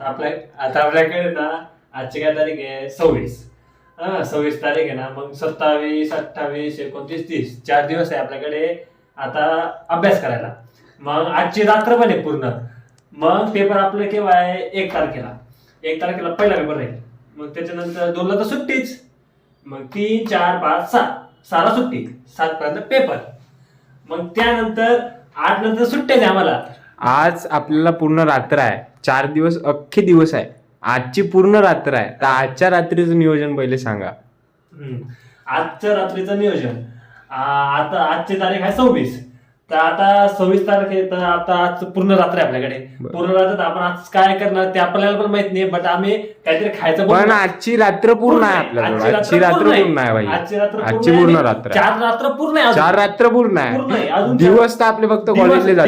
आता आपल्याकडे ना आजची काय तारीख आहे 26 तारीख आहे ना. मग 27, 28, 29, 30 4 दिवस आहे आपल्याकडे आता अभ्यास करायला. मग आजची रात्र पण आहे पूर्ण. मग पेपर आपलं केव्हा आहे 1 तारखेला पहिला पेपर राहील. मग त्याच्यानंतर 2ला तर सुट्टीच. मग 3, 4, 5, 6ला सुट्टी, 7 पर्यंत पेपर. मग त्यानंतर 8 नंतर सुट्ट्याच आहे आम्हाला. आज आपल्याला पूर्ण रात्र आहे, 4 दिवस अख्खे दिवस आहे, आजची पूर्ण रात्र आहे. तर आजच्या रात्रीचं नियोजन पहिले सांगा. आजच्या रात्रीचं नियोजन आता आजची तारीख आहे 26. तर आता 26 तारखे तर आता आज पूर्ण रात्र आहे आपल्याकडे. पूर्ण रात्र आपण आज काय करणार ते आपल्याला पण माहित नाही. बट आम्ही काहीतरी खायचं पण आजची रात्र पूर्ण आहे आपल्याला. आजची रात्र पूर्ण आहे भाई. आजची पूर्ण रात्र 4 रात्र पूर्ण आहे. 4 रात्र पूर्ण आहे. दिवस तर आपले फक्त कॉलेजला जातात.